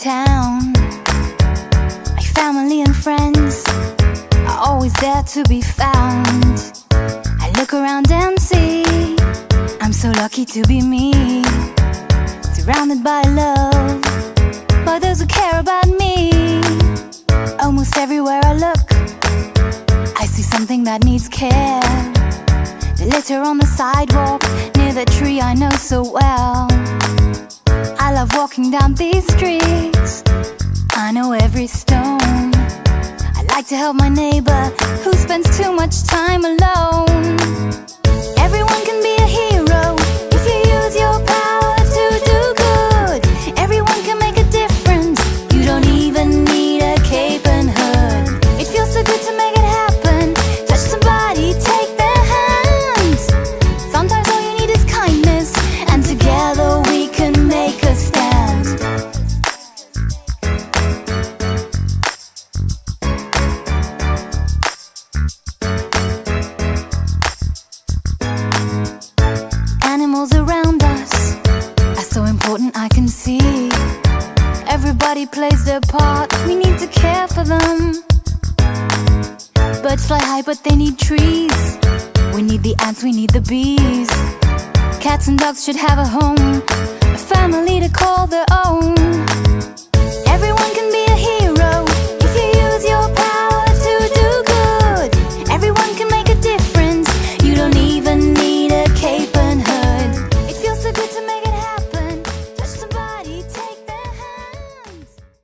town. My family and friends are always there to be found. I look around and see I'm so lucky to be me, surrounded by love, by those who care about me. Almost everywhere I look, I see something that needs care. The litter on the sidewalk, near the tree I know so well. I love walking down these streets, I know every stone. I like to help my neighbor who spends too much time alone. Everyone can be a hero if you use your power to do good. Everyone can make a difference, you don't even need a cape and hood. It feels so good to make it happen, touch somebody, take their hand. Sometimes all you need is kindness, and together we can make a stand. Animals around us are so important, I can see. Everybody plays their part, we need to care for them. Birds fly high but they need trees. We need the ants, we need the bees. Cats and dogs should have a home, a family to call their own.